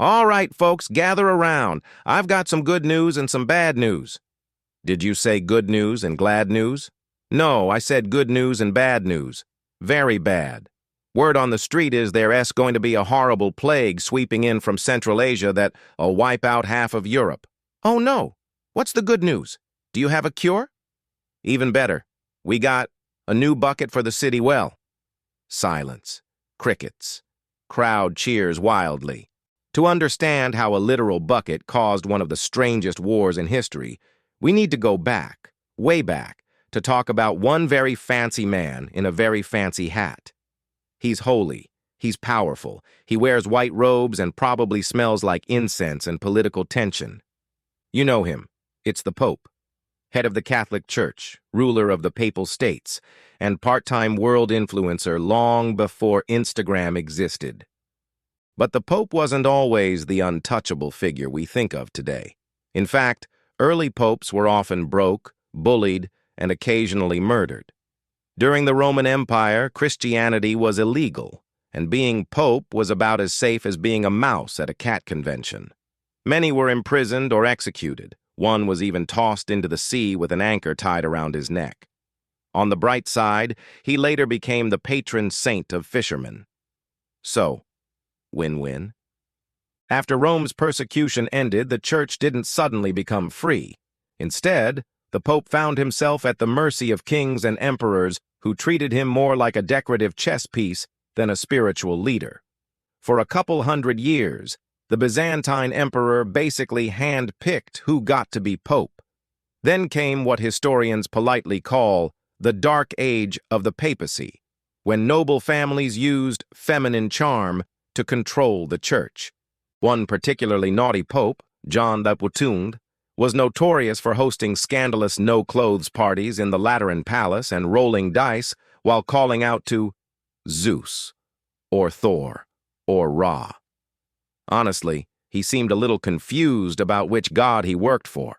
All right, folks, gather around. I've got some good news and some bad news. Did you say good news and glad news? No, I said good news and bad news. Very bad. Word on the street is there's going to be a horrible plague sweeping in from Central Asia that'll wipe out half of Europe. Oh no! What's the good news? Do you have a cure? Even better. We got a new bucket for the city well. Silence. Crickets. Crowd cheers wildly. To understand how a literal bucket caused one of the strangest wars in history, we need to go back, way back, to talk about one very fancy man in a very fancy hat. He's holy, he's powerful, he wears white robes and probably smells like incense and political tension. You know him. It's the Pope, head of the Catholic Church, ruler of the Papal States, and part-time world influencer long before Instagram existed. But the Pope wasn't always the untouchable figure we think of today. In fact, early popes were often broke, bullied, and occasionally murdered. During the Roman Empire, Christianity was illegal, and being pope was about as safe as being a mouse at a cat convention. Many were imprisoned or executed. One was even tossed into the sea with an anchor tied around his neck. On the bright side, he later became the patron saint of fishermen. So, win-win. After Rome's persecution ended, the church didn't suddenly become free. Instead, the Pope found himself at the mercy of kings and emperors who treated him more like a decorative chess piece than a spiritual leader. For a couple hundred years, the Byzantine emperor basically hand-picked who got to be pope. Then came what historians politely call the Dark Age of the papacy, when noble families used feminine charm to control the church. One particularly naughty pope, John XII, was notorious for hosting scandalous no-clothes parties in the Lateran Palace and rolling dice while calling out to Zeus, or Thor, or Ra. Honestly, he seemed a little confused about which god he worked for.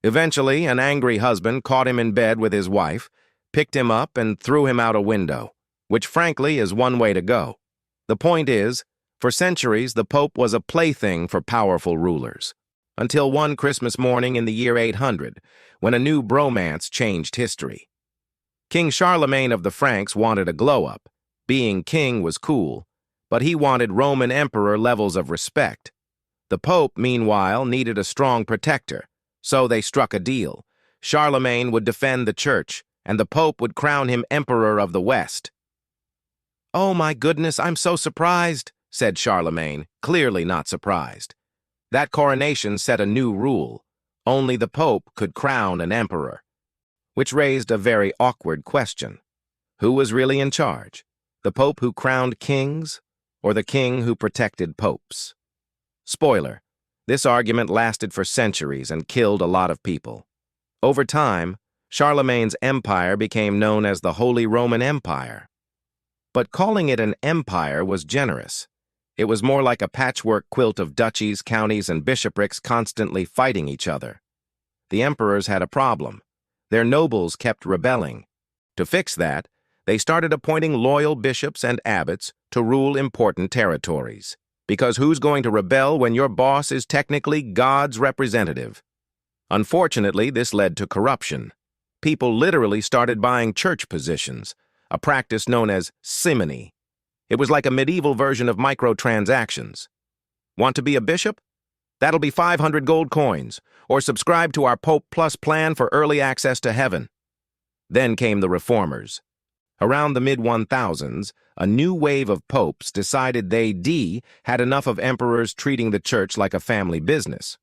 Eventually, an angry husband caught him in bed with his wife, picked him up, and threw him out a window, which frankly is one way to go. The point is, for centuries, the Pope was a plaything for powerful rulers, until one Christmas morning in the year 800, when a new bromance changed history. King Charlemagne of the Franks wanted a glow-up. Being king was cool, but he wanted Roman emperor levels of respect. The Pope, meanwhile, needed a strong protector, so they struck a deal. Charlemagne would defend the church, and the Pope would crown him Emperor of the West. "Oh my goodness, I'm so surprised," said Charlemagne, clearly not surprised. That coronation set a new rule. Only the Pope could crown an emperor. Which raised a very awkward question. Who was really in charge? The Pope who crowned kings, or the king who protected popes? Spoiler, this argument lasted for centuries and killed a lot of people. Over time, Charlemagne's empire became known as the Holy Roman Empire. But calling it an empire was generous. It was more like a patchwork quilt of duchies, counties, and bishoprics constantly fighting each other. The emperors had a problem. Their nobles kept rebelling. To fix that, they started appointing loyal bishops and abbots to rule important territories. Because who's going to rebel when your boss is technically God's representative? Unfortunately, this led to corruption. People literally started buying church positions, a practice known as simony. It was like a medieval version of microtransactions. Want to be a bishop? That'll be 500 gold coins, or subscribe to our Pope Plus plan for early access to heaven. Then came the reformers. Around the mid-1000s, a new wave of popes decided they had enough of emperors treating the church like a family business.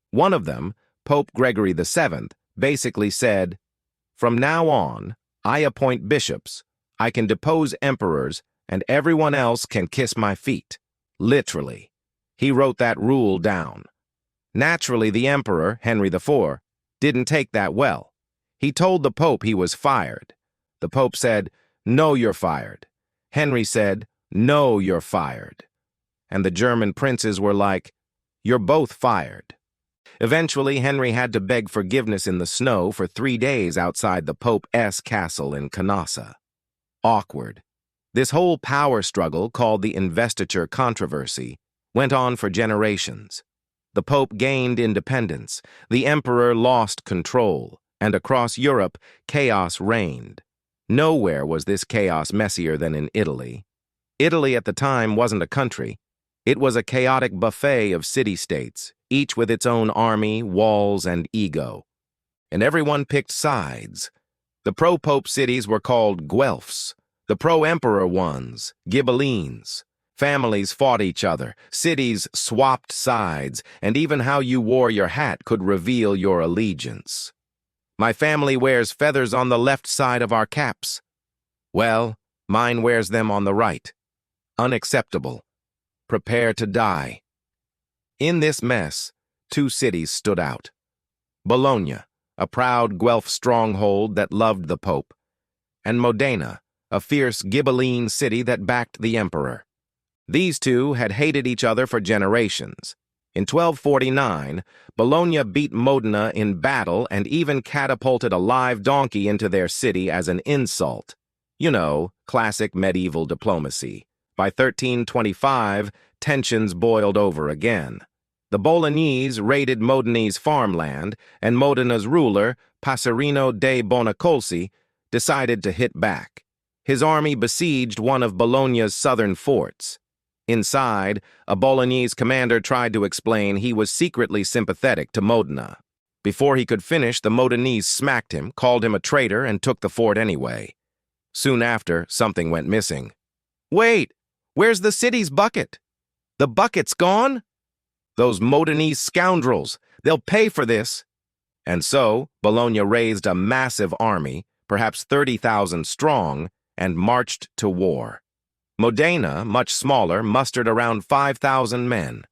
One of them, Pope Gregory VII, basically said, "From now on, I appoint bishops, I can depose emperors, and everyone else can kiss my feet." Literally. He wrote that rule down. Naturally, the emperor, Henry IV, didn't take that well. He told the Pope he was fired. The Pope said, "No, you're fired." Henry said, "No, you're fired." And the German princes were like, "You're both fired." Eventually, Henry had to beg forgiveness in the snow for 3 days outside the Pope's castle in Canossa. Awkward. This whole power struggle, called the investiture controversy, went on for generations. The Pope gained independence, the Emperor lost control, and across Europe, chaos reigned. Nowhere was this chaos messier than in Italy. Italy at the time wasn't a country. It was a chaotic buffet of city-states, each with its own army, walls, and ego. And everyone picked sides. The pro-Pope cities were called Guelphs, the pro-Emperor ones, Ghibellines. Families fought each other, cities swapped sides, and even how you wore your hat could reveal your allegiance. My family wears feathers on the left side of our caps. Well, mine wears them on the right. Unacceptable. Prepare to die. In this mess, two cities stood out. Bologna, a proud Guelph stronghold that loved the Pope, and Modena, a fierce Ghibelline city that backed the Emperor. These two had hated each other for generations. In 1249, Bologna beat Modena in battle and even catapulted a live donkey into their city as an insult. You know, classic medieval diplomacy. By 1325, tensions boiled over again. The Bolognese raided Modenese farmland, and Modena's ruler, Passerino de Bonacolsi, decided to hit back. His army besieged one of Bologna's southern forts. Inside, a Bolognese commander tried to explain he was secretly sympathetic to Modena. Before he could finish, the Modenese smacked him, called him a traitor, and took the fort anyway. Soon after, something went missing. Wait! Where's the city's bucket? The bucket's gone? Those Modenese scoundrels! They'll pay for this! And so, Bologna raised a massive army, perhaps 30,000 strong, and marched to war. Modena, much smaller, mustered around 5,000 men.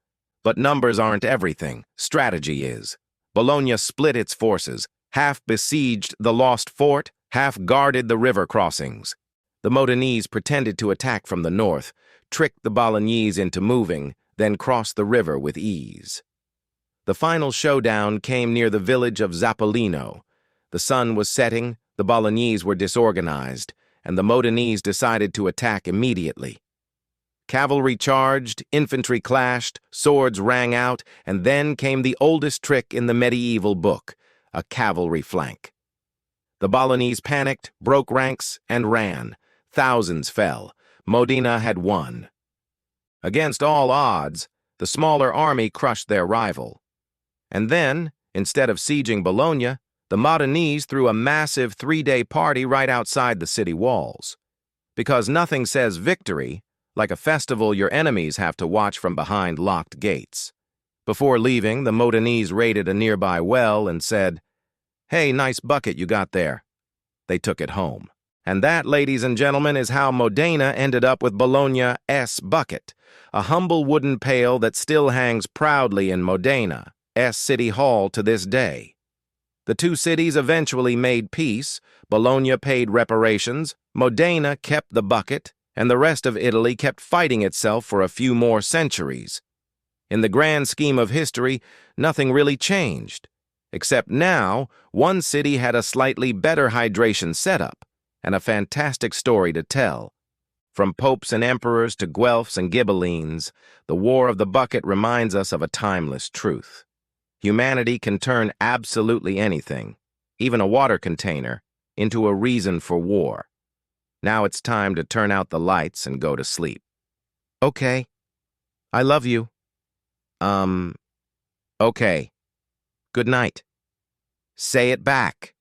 But numbers aren't everything, strategy is. Bologna split its forces, half besieged the lost fort, half guarded the river crossings. The Modenese pretended to attack from the north, tricked the Bolognese into moving, then crossed the river with ease. The final showdown came near the village of Zappolino. The sun was setting, the Bolognese were disorganized, and the Modenese decided to attack immediately. Cavalry charged, infantry clashed, swords rang out, and then came the oldest trick in the medieval book, a cavalry flank. The Bolognese panicked, broke ranks, and ran. Thousands fell. Modena had won. Against all odds, the smaller army crushed their rival. And then, instead of sieging Bologna, the Modenese threw a massive 3-day party right outside the city walls. Because nothing says victory like a festival your enemies have to watch from behind locked gates. Before leaving, the Modenese raided a nearby well and said, "Hey, nice bucket you got there." They took it home. And that, ladies and gentlemen, is how Modena ended up with Bologna's bucket, a humble wooden pail that still hangs proudly in Modena's City Hall to this day. The two cities eventually made peace. Bologna paid reparations, Modena kept the bucket, and the rest of Italy kept fighting itself for a few more centuries. In the grand scheme of history, nothing really changed. Except now, one city had a slightly better hydration setup, and a fantastic story to tell. From popes and emperors to Guelphs and Ghibellines, the War of the Bucket reminds us of a timeless truth. Humanity can turn absolutely anything, even a water container, into a reason for war. Now it's time to turn out the lights and go to sleep. Okay. I love you. Okay. Good night. Say it back.